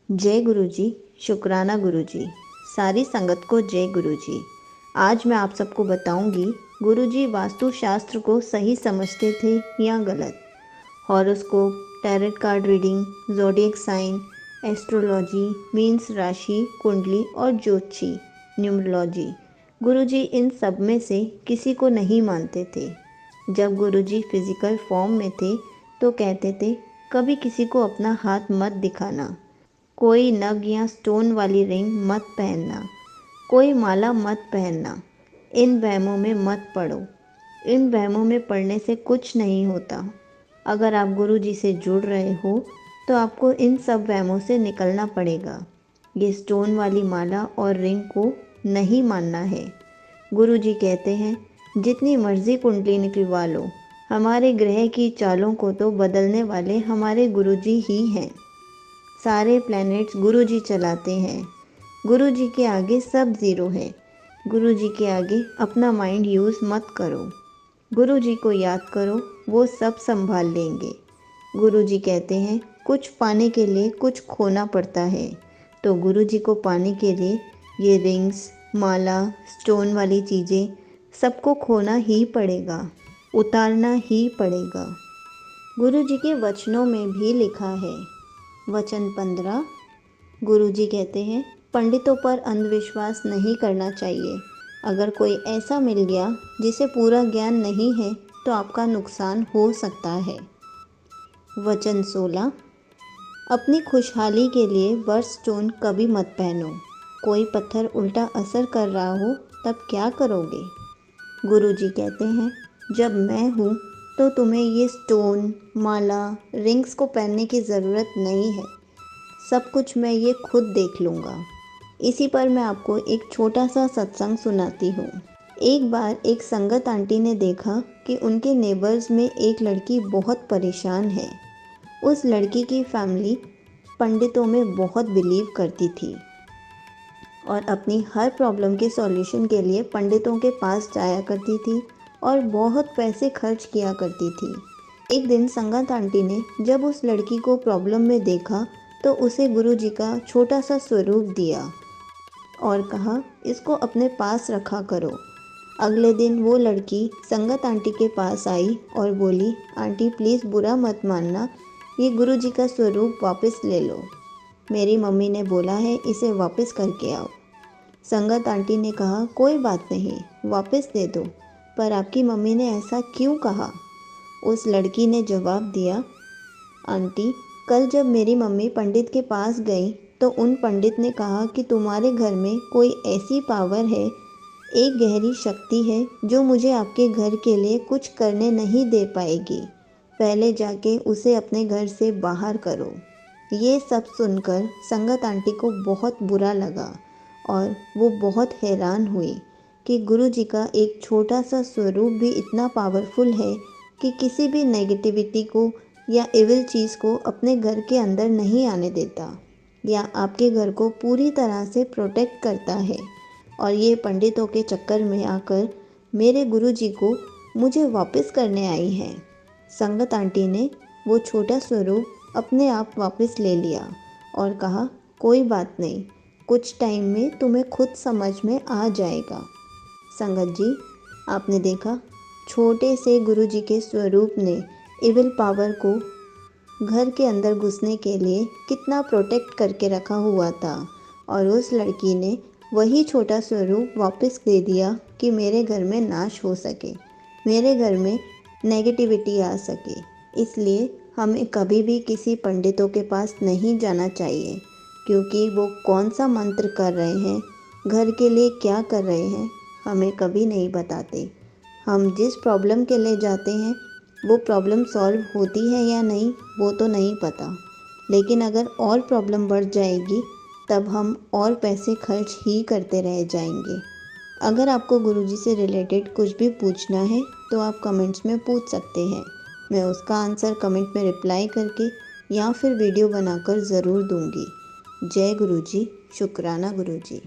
जय गुरु जी, शुक्राना गुरु जी। सारी संगत को जय गुरु जी। आज मैं आप सबको बताऊंगी गुरु जी वास्तुशास्त्र को सही समझते थे या गलत। Horoscope, tarot card reading, zodiac sign, astrology means राशि, कुंडली और ज्योतिषी न्यूमरोलॉजी। गुरुजी इन सब में से किसी को नहीं मानते थे। जब गुरुजी फिजिकल फॉर्म में थे तो कहते थे कभी किसी को अपना हाथ मत दिखाना, कोई नग या स्टोन वाली रिंग मत पहनना, कोई माला मत पहनना, इन वहमों में मत पड़ो। इन वहमों में पड़ने से कुछ नहीं होता। अगर आप गुरु जी से जुड़ रहे हो तो आपको इन सब वहमों से निकलना पड़ेगा। ये स्टोन वाली माला और रिंग को नहीं मानना है। गुरु जी कहते हैं जितनी मर्जी कुंडली निकलवा लो, हमारे ग्रह की चालों को तो बदलने वाले हमारे गुरु जी ही हैं। सारे प्लैनेट्स गुरु जी चलाते हैं। गुरु जी के आगे सब ज़ीरो है। गुरु जी के आगे अपना माइंड यूज़ मत करो। गुरु जी को याद करो, वो सब संभाल लेंगे। गुरु जी कहते हैं कुछ पाने के लिए कुछ खोना पड़ता है, तो गुरु जी को पाने के लिए ये रिंग्स, माला, स्टोन वाली चीज़ें सबको खोना ही पड़ेगा, उतारना ही पड़ेगा। गुरु जी के वचनों में भी लिखा है। वचन 15, गुरु जी कहते हैं पंडितों पर अंधविश्वास नहीं करना चाहिए। अगर कोई ऐसा मिल गया जिसे पूरा ज्ञान नहीं है तो आपका नुकसान हो सकता है। वचन 16, अपनी खुशहाली के लिए बर्थ स्टोन कभी मत पहनो। कोई पत्थर उल्टा असर कर रहा हो तब क्या करोगे? गुरु जी कहते हैं जब मैं हूँ तो तुम्हें ये स्टोन, माला, रिंग्स को पहनने की ज़रूरत नहीं है। सब कुछ मैं ये खुद देख लूँगा। इसी पर मैं आपको एक छोटा सा सत्संग सुनाती हूँ। एक बार एक संगत आंटी ने देखा कि उनके नेबर्स में एक लड़की बहुत परेशान है। उस लड़की की फैमिली पंडितों में बहुत बिलीव करती थी और अपनी हर प्रॉब्लम के सॉल्यूशन के लिए पंडितों के पास जाया करती थी और बहुत पैसे खर्च किया करती थी। एक दिन संगत आंटी ने जब उस लड़की को प्रॉब्लम में देखा तो उसे गुरु जी का छोटा सा स्वरूप दिया और कहा इसको अपने पास रखा करो। अगले दिन वो लड़की संगत आंटी के पास आई और बोली, आंटी प्लीज़ बुरा मत मानना, ये गुरु जी का स्वरूप वापस ले लो। मेरी मम्मी ने बोला है इसे वापस करके आओ। संगत आंटी ने कहा कोई बात नहीं, वापस दे दो, पर आपकी मम्मी ने ऐसा क्यों कहा? उस लड़की ने जवाब दिया, आंटी कल जब मेरी मम्मी पंडित के पास गई तो उन पंडित ने कहा कि तुम्हारे घर में कोई ऐसी पावर है, एक गहरी शक्ति है जो मुझे आपके घर के लिए कुछ करने नहीं दे पाएगी। पहले जाके उसे अपने घर से बाहर करो। ये सब सुनकर संगत आंटी को बहुत बुरा लगा और वो बहुत हैरान हुई कि गुरु जी का एक छोटा सा स्वरूप भी इतना पावरफुल है कि किसी भी नेगेटिविटी को या एविल चीज़ को अपने घर के अंदर नहीं आने देता या आपके घर को पूरी तरह से प्रोटेक्ट करता है। और ये पंडितों के चक्कर में आकर मेरे गुरु जी को मुझे वापस करने आई हैं। संगत आंटी ने वो छोटा स्वरूप अपने आप वापस ले लिया और कहा कोई बात नहीं, कुछ टाइम में तुम्हें खुद समझ में आ जाएगा। संगत जी, आपने देखा छोटे से गुरु जी के स्वरूप ने इविल पावर को घर के अंदर घुसने के लिए कितना प्रोटेक्ट करके रखा हुआ था और उस लड़की ने वही छोटा स्वरूप वापस दे दिया कि मेरे घर में नाश हो सके, मेरे घर में नेगेटिविटी आ सके। इसलिए हमें कभी भी किसी पंडितों के पास नहीं जाना चाहिए, क्योंकि वो कौन सा मंत्र कर रहे हैं, घर के लिए क्या कर रहे हैं, हमें कभी नहीं बताते। हम जिस प्रॉब्लम के लिए जाते हैं वो प्रॉब्लम सॉल्व होती है या नहीं वो तो नहीं पता, लेकिन अगर और प्रॉब्लम बढ़ जाएगी तब हम और पैसे खर्च ही करते रह जाएंगे। अगर आपको गुरुजी से रिलेटेड कुछ भी पूछना है तो आप कमेंट्स में पूछ सकते हैं। मैं उसका आंसर कमेंट में रिप्लाई करके या फिर वीडियो बनाकर ज़रूर दूंगी। जय गुरुजी, शुक्राना गुरुजी।